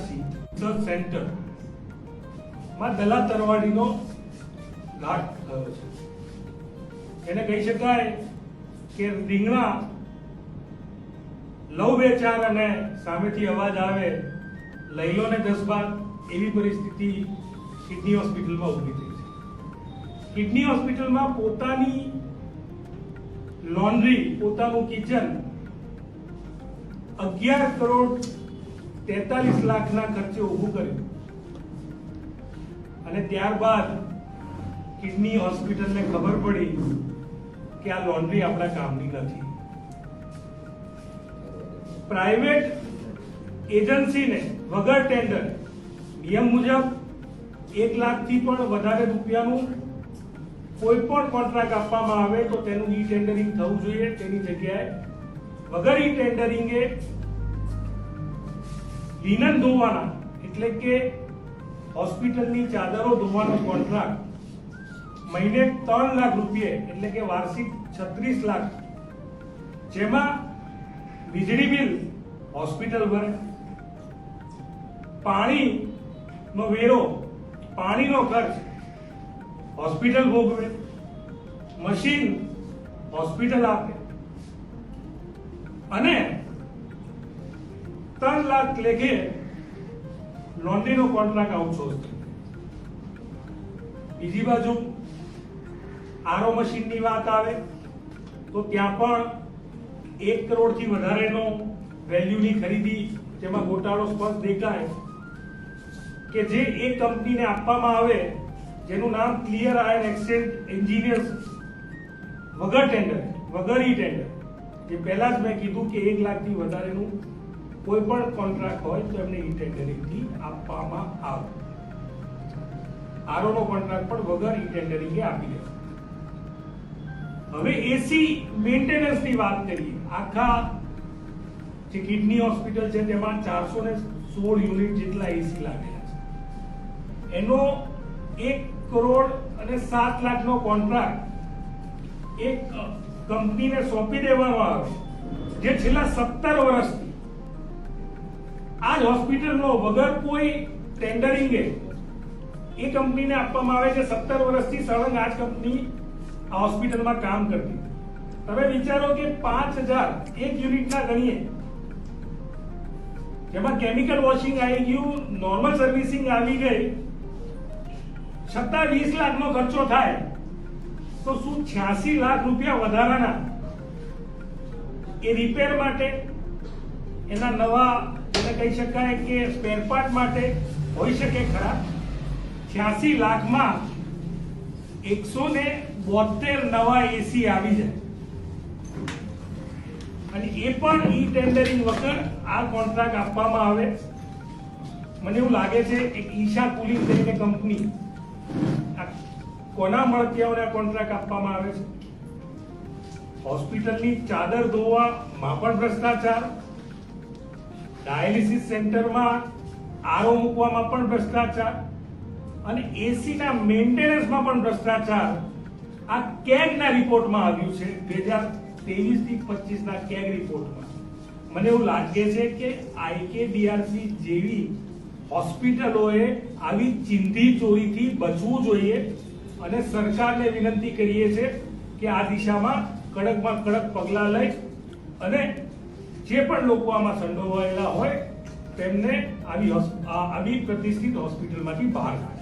પછી research centre માં દલા તરવાડીનો ઘાટ થયો છે. એને કહી શકાય કે રીંગણા લવ વેચાર અને સામેથી અવાજ આવે લઈ લો ને 10-12 એવી પરિસ્થિતિ કિડની હોસ્પિટલમાં ઊભી થઈ છે. કિડની હોસ્પિટલમાં પોતાની લોન્ડ્રી, પોતાનું કિચન 11 કરોડ 43 લાખના ખર્ચે ઊભું કર્યું અને ત્યારબાદ કિડની હોસ્પિટલને ખબર પડી કે આ લોન્ડ્રી આપણા કામની નથી. પ્રાઇવેટ એજન્સીને વગર ટેન્ડર નિયમ મુજબ 1 લાખથી પણ વધારે રૂપિયાનું કોઈ પણ કોન્ટ્રાક્ટ આપવામાં આવે તો તેનું ઈ ટેન્ડરિંગ થવું જોઈએ. તેની જગ્યાએ વગર ઈ ટેન્ડરિંગે લિનન ધોવાના એટલે કે હોસ્પિટલની ચાદરો ધોવાનો કોન્ટ્રાક્ટ મહિને 3 લાખ રૂપિયા એટલે કે વાર્ષિક 36 લાખ, જેમાં વીજળી બિલ હોસ્પિટલ ભરે, પાણીનો વેરો, પાણીનો ખર્ચ હોસ્પિટલ ભોગવે, મશીન હોસ્પિટલ આપે અને 3 લાખ લેખે લોન્ડ્રીનો કોન્ટ્રાક્ટ આઉટસોર્સ કરે. બીજી બાજુ આરઓ મશીનની વાત આવે તો ત્યાં પણ 1 કરોડથી વધારેનો વેલ્યુની ખરીદી, જેમાં ગોટાળો સ્પષ્ટ દેખાય કે જે એક કંપનીને આપવામાં આવે જેનું નામ ક્લિયર આયન એક્સચેન્જ એન્જિનિયર્સ, વગર ટેન્ડર, વગર ઈ ટેન્ડર, જે પહેલા જ મેં કીધું કે 1 લાખથી વધારેનું કોઈ પણ કોન્ટ્રાક્ટ હોય તો એમને ઈ ટેન્ડરિંગથી આપવામાં આવે. આરઓ નો કોન્ટ્રાક્ટ પણ વગર ઈ ટેન્ડરિંગે આપી દેવાય. હવે એસી મેન્ટેનન્સની વાત કરીએ. આખા જે કિડની હોસ્પિટલ છે તેમાં 416 યુનિટ જેટલા એસી લાગેલા છે. એનો 1 કરોડ અને 7 લાખનો કોન્ટ્રાક્ટ એક કંપનીને સોંપી દેવામાં આવે જે છેલ્લા 17 વર્ષથી આ જ હોસ્પિટલનો વગર કોઈ ટેન્ડરિંગે એ કંપનીને આપવામાં આવે છે. 17 વર્ષથી સળંગ આ જ કંપની આ હોસ્પિટલમાં કામ કરતી. તમે વિચારો કે 5000 એક યુનિટના ગણીએ, જેમાં કેમિકલ વોશિંગ આવી ગયું, નોર્મલ સર્વિસિંગ આવી ગઈ, છતાં 20 લાખનો ખર્ચો થાય તો શું 86 લાખ રૂપિયા વધારાના એ રિપેર માટે, એના નવા એને કહી શકાય કે સ્પેર પાર્ટ માટે હોઈ શકે ખરા? 86 લાખમાં 172 નવા એસી આવી જાય અને એ પણ ઈ ટેન્ડરિંગ વગર આ કોન્ટ્રાક્ટ આપવામાં આવે. મને એવું લાગે છે એક ઈશા કુલિંગ કરીને કંપની, કોના મળતિયાઓને આ કોન્ટ્રાક્ટ આપવામાં આવે છે? હોસ્પિટલની ચાદર ધોવામાં પણ ભ્રષ્ટાચાર, ડાયાલિસિસ સેન્ટરમાં આરઓ મૂકવામાં પણ ભ્રષ્ટાચાર અને એસીના મેન્ટેનન્સમાં પણ ભ્રષ્ટાચાર. આ કેગના રિપોર્ટમાં આવ્યું છે 2023 થી 25 ના કેગ રિપોર્ટમાં. મને એવું લાગે છે કે આઈકેડીઆરસી જેવી હોસ્પિટલોએ આવી ચીંધી ચોરીથી બચવું જોઈએ અને સરકારને વિનંતી કરીએ છીએ કે આ દિશામાં કડકમાં કડક પગલાં લઈ અને જે પણ લોકો આમાં સંડોવાયેલા હોય તેમને આવી પ્રતિષ્ઠિત હોસ્પિટલમાંથી બહાર કાઢે.